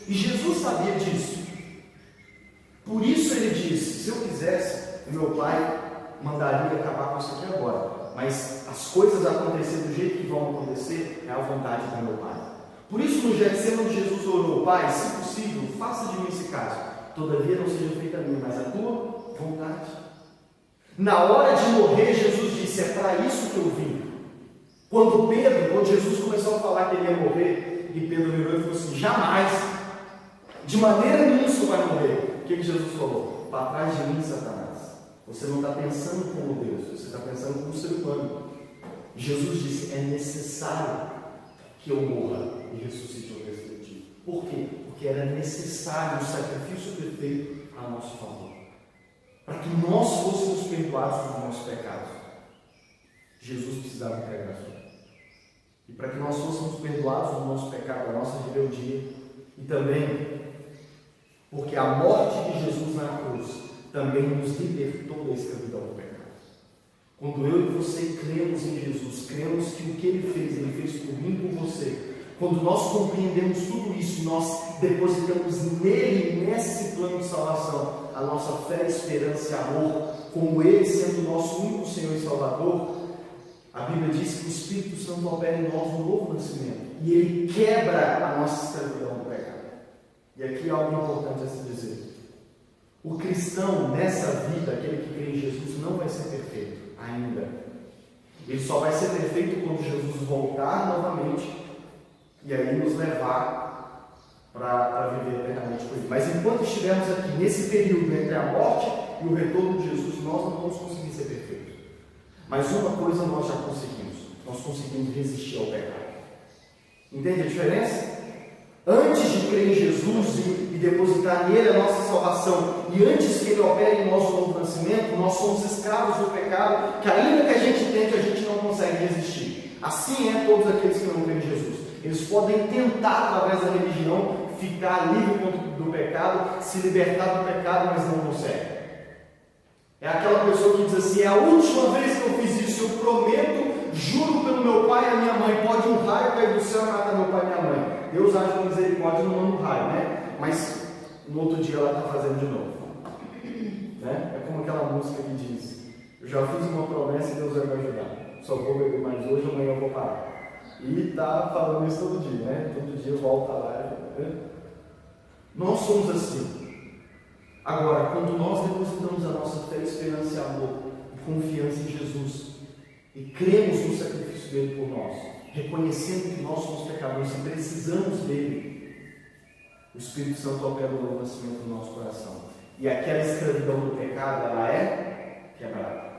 E Jesus sabia disso. Por isso ele disse, se eu quisesse, meu Pai mandaria acabar com isso aqui agora. Mas as coisas acontecerem do jeito que vão acontecer, é a vontade do meu Pai. Por isso no Getsemane Jesus orou, Pai, se possível, faça de mim esse caso. Todavia não seja feita a minha, mas a tua vontade. Na hora de morrer, Jesus disse, é para isso que eu vim. Quando Jesus começou a falar que ele ia morrer, e Pedro virou e falou assim, jamais, de maneira nenhuma isso vai morrer. O que Jesus falou? Para trás de mim, Satanás. Você não está pensando como Deus, você está pensando como ser humano. Jesus disse, é necessário que eu morra e ressuscite ao terceiro dia. Por quê? Porque era necessário um sacrifício perfeito a nosso favor. Para que nós fôssemos perdoados dos nossos pecados. Jesus precisava entregar a sua vida. E para que nós fôssemos perdoados do nosso pecado, da nossa rebeldia, e também porque a morte de Jesus na cruz também nos libertou da escravidão do pecado. Quando eu e você cremos em Jesus, cremos que o que ele fez por mim e por você, quando nós compreendemos tudo isso, nós depositamos nele, nesse plano de salvação, a nossa fé, esperança e amor, como ele sendo o nosso único Senhor e Salvador, a Bíblia diz que o Espírito Santo opera em nós um novo nascimento, e ele quebra a nossa escravidão do pecado. E aqui há algo importante a se dizer. O cristão, nessa vida, aquele que crê em Jesus, não vai ser perfeito ainda. Ele só vai ser perfeito quando Jesus voltar novamente e aí nos levar para viver eternamente com ele. Mas enquanto estivermos aqui, nesse período entre a morte e o retorno de Jesus, nós não vamos conseguir ser perfeitos. Mas uma coisa nós já conseguimos. Nós conseguimos resistir ao pecado. Entende a diferença? Antes de crer em Jesus e depositar nele a nossa salvação, e antes que ele opere em nós o novo nascimento, nós somos escravos do pecado, que ainda que a gente tente, a gente não consegue resistir. Assim é todos aqueles que não creem em Jesus. Eles podem tentar, através da religião, ficar livre do pecado, se libertar do pecado, mas não conseguem. É aquela pessoa que diz assim, é a última vez que eu fiz isso, eu prometo, juro pelo meu pai e a minha mãe, pode um raio cair do céu e matar meu pai e minha mãe. Deus age com misericórdia e não manda um raio, né? Mas no outro dia ela está fazendo de novo. Né? É como aquela música que diz, eu já fiz uma promessa e Deus vai me ajudar. Só vou beber mais hoje, amanhã eu vou parar. E está falando isso todo dia, né? Todo dia volta lá. Né? Nós somos assim. Agora, quando nós depositamos a nossa fé, esperança e amor e confiança em Jesus e cremos no sacrifício dele por nós, reconhecendo que nós somos pecadores e precisamos dele, o Espírito Santo opera o novo nascimento no nosso coração. E aquela escravidão do pecado, ela é quebrada.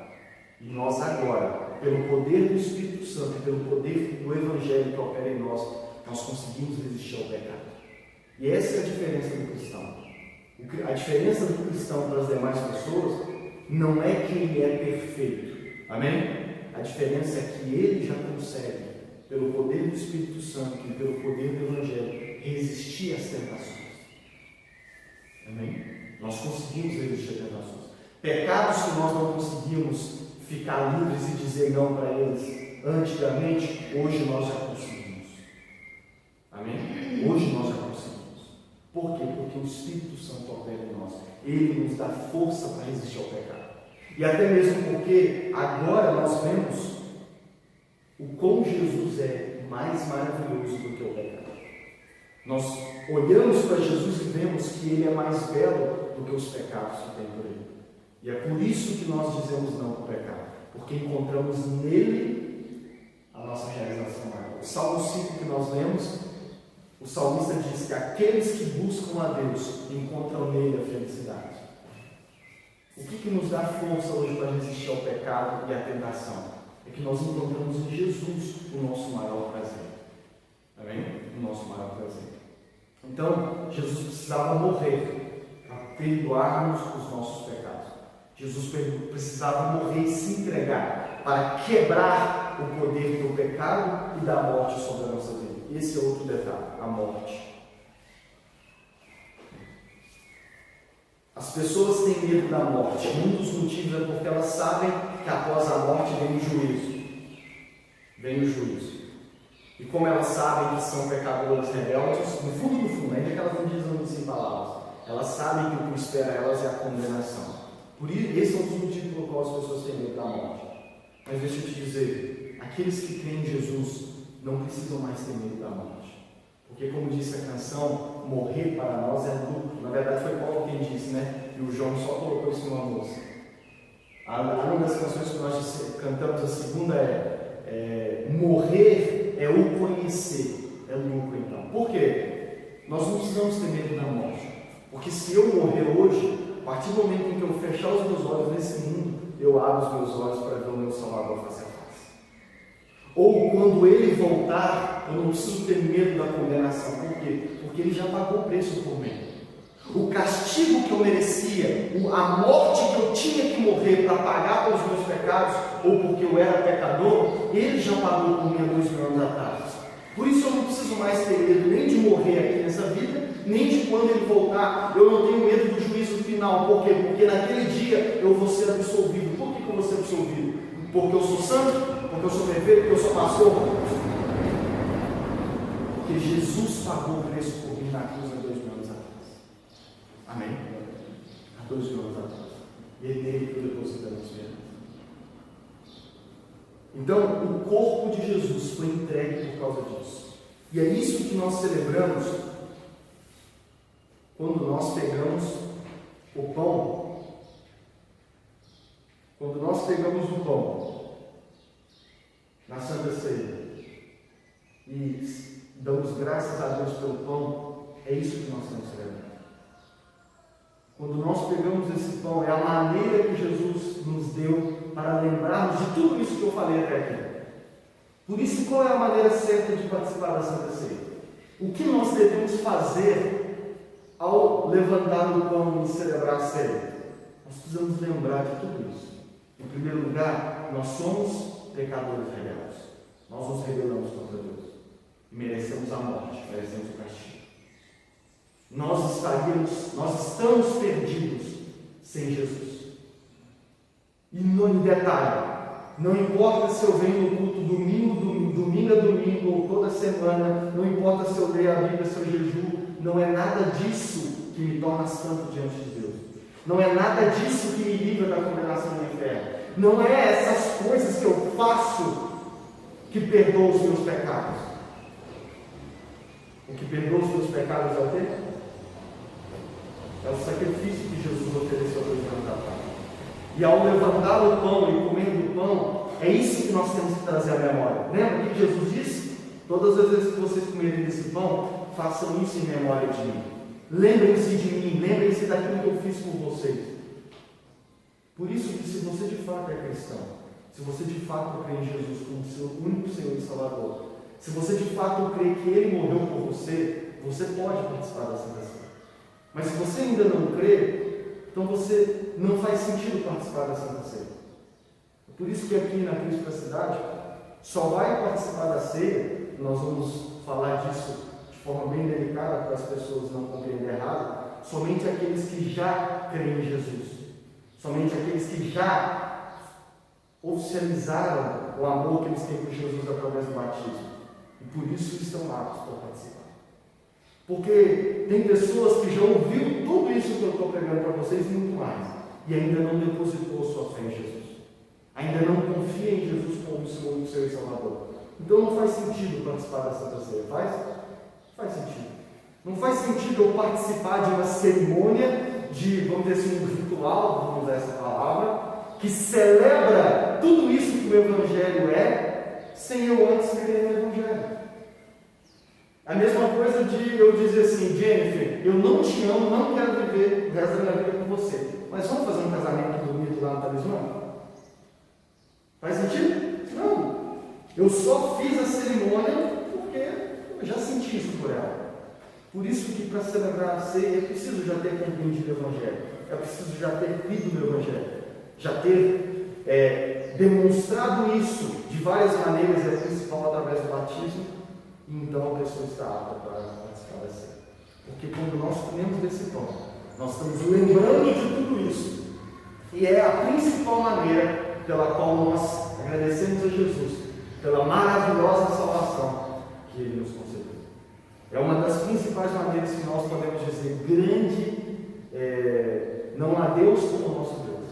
E nós agora, pelo poder do Espírito Santo e pelo poder do Evangelho que opera em nós, nós conseguimos resistir ao pecado. E essa é a diferença do cristão. A diferença do cristão para as demais pessoas não é que ele é perfeito. Amém? A diferença é que ele já consegue, pelo poder do Espírito Santo e pelo poder do Evangelho, resistir às tentações. Amém? Nós conseguimos resistir às tentações. Pecados que nós não conseguimos ficar livres e dizer não para eles antigamente, hoje nós já conseguimos. Amém? Hoje nós já conseguimos. Por quê? Porque o Espírito Santo opera em nós. Ele nos dá força para resistir ao pecado. E até mesmo porque agora nós vemos o quão Jesus é mais maravilhoso do que o pecado. Nós olhamos para Jesus e vemos que ele é mais belo do que os pecados que tem por ele. E é por isso que nós dizemos não para o pecado, porque encontramos nele a nossa realização maior. O Salmo 5 que nós lemos, o salmista diz que aqueles que buscam a Deus encontram nele a felicidade. O que nos dá força hoje para resistir ao pecado e à tentação? É que nós encontramos em Jesus o nosso maior prazer. Amém? O nosso maior prazer. Então, Jesus precisava morrer para perdoar-nos os nossos pecados. Jesus precisava morrer e se entregar para quebrar o poder do pecado e da morte sobre a nossa vida. Esse é outro detalhe, a morte. As pessoas têm medo da morte. Um dos motivos é porque elas sabem que após a morte vem o juízo. Vem o juízo. E como elas sabem que são pecadoras rebeldes, no fundo, ainda que elas não dizem isso em palavras, elas sabem que o que espera elas é a condenação. Por isso, esse é um dos motivos pelo qual as pessoas têm medo da morte. Mas deixa eu te dizer, aqueles que creem em Jesus não precisam mais ter medo da morte. Porque, como disse a canção, morrer para nós é lucro. Na verdade, foi Paulo quem disse, né? E o João só colocou isso numa música. Uma das canções que nós cantamos, a segunda morrer é o conhecer. É lucro, então. Por quê? Nós não precisamos ter medo da morte. Porque se eu morrer hoje, a partir do momento em que eu fechar os meus olhos nesse mundo, eu abro os meus olhos para ver o meu Salvador face a face. Ou quando ele voltar, eu não preciso ter medo da condenação. Por quê? Porque ele já pagou o preço por mim. O castigo que eu merecia, a morte que eu tinha que morrer para pagar pelos meus pecados, ou porque eu era pecador, ele já pagou por mim há 2000 anos atrás. Por isso eu não preciso mais ter medo nem de morrer aqui nessa vida, nem de quando ele voltar. Eu não tenho medo do juízo final. Por quê? Porque naquele dia eu vou ser absolvido. Por que eu vou ser absolvido? Porque eu sou santo? Porque eu sou perfeito? Porque eu sou pastor? Porque Jesus pagou o preço por mim na cruz há 2000 anos atrás. Amém? Há 2000 anos atrás. E é nele que eu depositamos esperança. Então, o corpo de Jesus foi entregue por causa disso. E é isso que nós celebramos quando nós pegamos o pão. Quando nós pegamos o pão na Santa Ceia e damos graças a Deus pelo pão, é isso que nós estamos celebrando. Quando nós pegamos esse pão, é a maneira que Jesus nos deu para lembrarmos de tudo isso que eu falei até aqui. Por isso, qual é a maneira certa de participar da Santa Ceia? O que nós devemos fazer ao levantar o pão e celebrar a ceia? Nós precisamos lembrar de tudo isso. Em primeiro lugar, nós somos pecadores rebeldes. Nós nos rebelamos contra Deus. E merecemos a morte, merecemos o castigo. Nós estamos perdidos sem Jesus. E no detalhe, não importa se eu venho no culto domingo a domingo, ou toda semana, não importa se eu leio a Bíblia, se eu jejuo, não é nada disso que me torna santo diante de Deus. Não é nada disso que me livra da condenação do inferno. Não é essas coisas que eu faço que perdoam os meus pecados. O que perdoa os meus pecados é o quê? É o sacrifício que Jesus ofereceu há 2000 anos atrás. E ao levantar o pão e comer do pão, é isso que nós temos que trazer à memória. Lembra o que Jesus disse? Todas as vezes que vocês comerem desse pão, façam isso em memória de mim. Lembrem-se de mim, lembrem-se daquilo que eu fiz por vocês. Por isso que se você de fato é cristão, se você de fato crê em Jesus como seu único Senhor e Salvador, se você de fato crê que Ele morreu por você, você pode participar da Santa Ceia. Mas se você ainda não crê, então você não faz sentido participar da Santa Ceia. Por isso que aqui na Cristo da Cidade, só vai participar da ceia, nós vamos falar disso de forma bem delicada para as pessoas não compreenderem errado, somente aqueles que já creem em Jesus. Somente aqueles que já oficializaram o amor que eles têm por Jesus através do batismo. E por isso estão aptos para participar. Porque tem pessoas que já ouviram tudo isso que eu estou pregando para vocês e muito mais, e ainda não depositou sua fé em Jesus. Ainda não confia em Jesus como seu Salvador. Então não faz sentido participar da Santa Ceia. Faz? Faz sentido. Não faz sentido eu participar de uma cerimônia de, vamos dizer assim, um ritual, vamos usar essa palavra, que celebra tudo isso que o Evangelho é, sem eu antes crer no Evangelho. A mesma coisa de eu dizer assim, Jennifer, eu não te amo, não quero viver o resto da minha vida com você, mas vamos fazer um casamento bonito lá no Talismã? Faz sentido? Não. Eu só fiz a cerimônia porque eu já senti isso por ela. Por isso que para celebrar a ceia é preciso já ter compreendido o Evangelho, é preciso já ter crido no Evangelho, já ter demonstrado isso de várias maneiras, é principal através do batismo, e então a pessoa está apta para participar da ceia. Porque quando nós comemos desse pão, nós estamos lembrando de tudo isso, e é a principal maneira pela qual nós agradecemos a Jesus, pela maravilhosa salvação que Ele nos concedeu. É uma das principais maneiras que nós podemos dizer grande, não há Deus como o nosso Deus.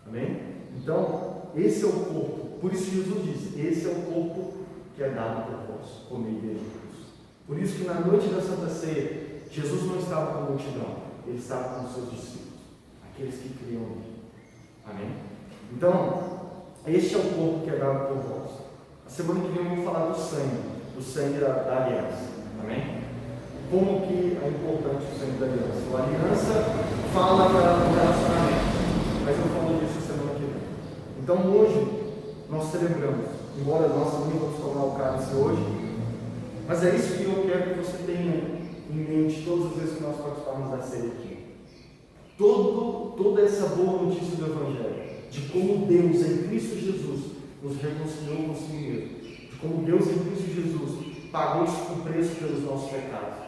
Amém? Então, esse é o corpo. Por isso Jesus disse, esse é o corpo que é dado por vós, comer dele. Por isso que na noite da Santa Ceia, Jesus não estava com a multidão, Ele estava com os seus discípulos, aqueles que criam nele. Amém? Então, este é o corpo que é dado por vós. A semana que vem eu vou falar do sangue da aliança. Amém? Como que é importante o sangue da aliança? A aliança fala para o relacionamento, mas eu falo disso semana que vem. Então hoje nós celebramos, embora nós também vamos tomar o cálice hoje, mas é isso que eu quero que você tenha em mente todas as vezes que nós participarmos da ceia aqui. Toda essa boa notícia do Evangelho, de como Deus em Cristo Jesus nos reconciliou consigo mesmo, de como Deus em Cristo Jesus pagou o preço pelos nossos pecados,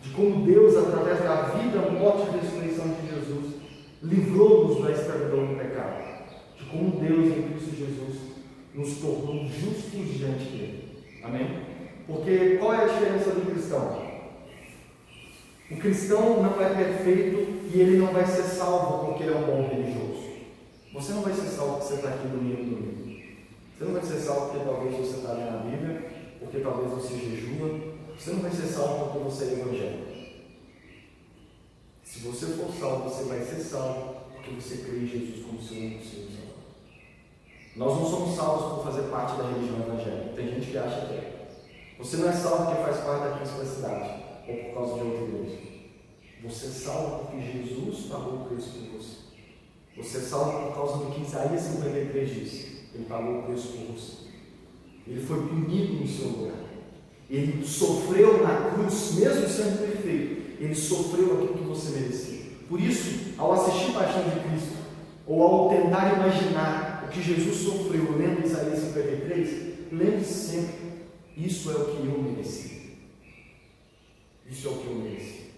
de como Deus, através da vida, morte e ressurreição de Jesus, livrou-nos da escravidão do pecado, de como Deus em Cristo Jesus nos tornou justos diante dele. Amém? Porque qual é a diferença do cristão? O cristão não é perfeito e ele não vai ser salvo porque ele é um bom religioso. Você não vai ser salvo porque você está aqui domingo. Você não vai ser salvo porque talvez você está lendo a Bíblia, porque talvez você jejua. Você não vai ser salvo porque você é evangélico. Se você for salvo, você vai ser salvo porque você crê em Jesus como seu único Senhor e Salvador. Nós não somos salvos por fazer parte da religião evangélica. Tem gente que acha que é. Você não é salvo porque faz parte da Cristo da cidade ou por causa de outra igreja. Você é salvo porque Jesus pagou o preço por você. Você é salvo por causa do que Isaías 53 diz. Ele pagou o preço por você. Ele foi punido no seu lugar. Ele sofreu na cruz, mesmo sendo perfeito. Ele sofreu aquilo que você merecia. Por isso, ao assistir a Paixão de Cristo, ou ao tentar imaginar o que Jesus sofreu, lendo Isaías 53, lembre-se sempre, isso é o que eu mereci. Isso é o que eu mereci.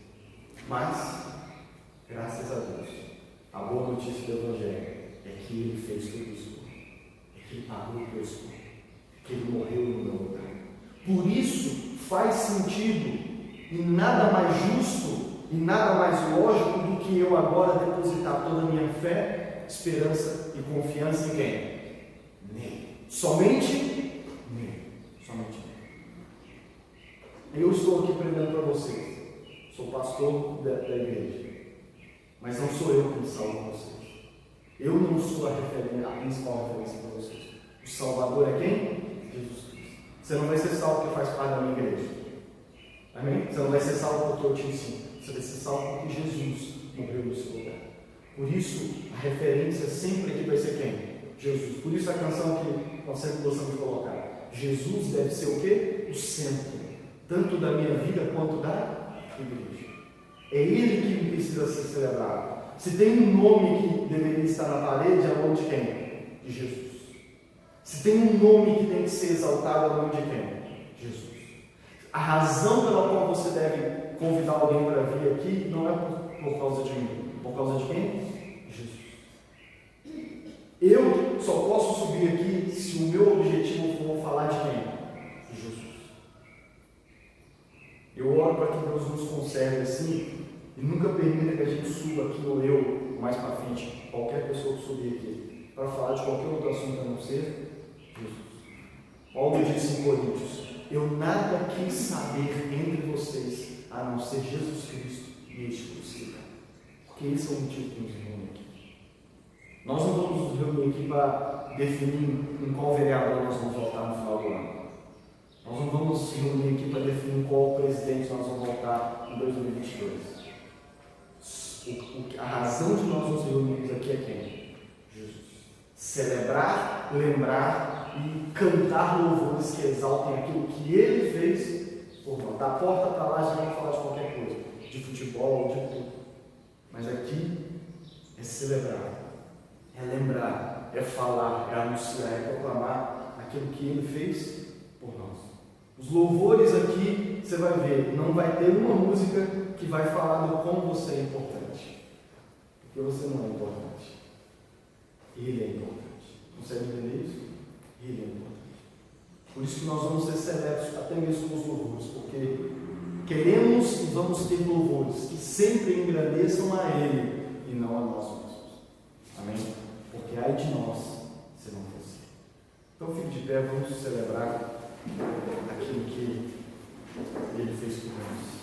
Mas, graças a Deus, a boa notícia do Evangelho é que Ele fez tudo isso. É que Ele pagou o preço. É que Ele morreu no meu lugar. Por isso, faz sentido e nada mais justo e nada mais lógico do que eu agora depositar toda a minha fé, esperança e confiança em quem? Nele. Somente nele. Somente nele. Eu estou aqui pregando para vocês. Sou pastor da igreja. Mas não sou eu que salvo vocês. Eu não sou a principal referência para vocês. O Salvador é quem? Jesus Cristo. Você não vai ser salvo porque faz parte da minha igreja. Amém? Você não vai ser salvo porque eu te ensino. Você vai ser salvo porque Jesus morreu no seu lugar. Por isso, a referência sempre aqui vai ser quem? Jesus. Por isso a canção que nós sempre gostamos de colocar. Jesus deve ser o quê? O centro. Tanto da minha vida quanto da igreja. É Ele que precisa ser celebrado. Se tem um nome que deveria estar na parede, é o nome de quem? De Jesus. Se tem um nome que tem que ser exaltado, é o nome de quem? Jesus. A razão pela qual você deve convidar alguém para vir aqui não é por causa de mim. Por causa de quem? Jesus. Eu só posso subir aqui se o meu objetivo for falar de quem? De Jesus. Eu oro para que Deus nos conserve assim e nunca permita que a gente suba aqui, ou eu, mais para frente, qualquer pessoa que subir aqui, para falar de qualquer outro assunto a não ser Jesus. Paulo disse em Coríntios: eu nada quis saber entre vocês a não ser Jesus Cristo e este crucificado. Porque esse é o motivo que nos reúne aqui. Nós não vamos nos reunir aqui para definir em qual vereador nós vamos votar no final do ano. Nós não vamos nos reunir aqui para definir qual presidente nós vamos votar em 2022. A razão de nós nos reunirmos aqui é quem? Jesus. Celebrar, lembrar e cantar louvores que exaltem aquilo que Ele fez por nós. Da porta para lá já vamos falar de qualquer coisa, de futebol, de tudo. Mas aqui é celebrar, é lembrar, é falar, é anunciar, é proclamar aquilo que Ele fez por nós. Os louvores aqui, você vai ver, não vai ter uma música que vai falar do como você é importante. Porque você não é importante. Ele é importante. Consegue entender isso? Ele é importante. Por isso que nós vamos ser seletos até mesmo com os louvores, porque queremos e vamos ter louvores que sempre engrandeçam a Ele e não a nós mesmos. Amém? Porque ai de nós se não fosse. Então fique de pé, vamos celebrar aquilo que Ele fez por nós.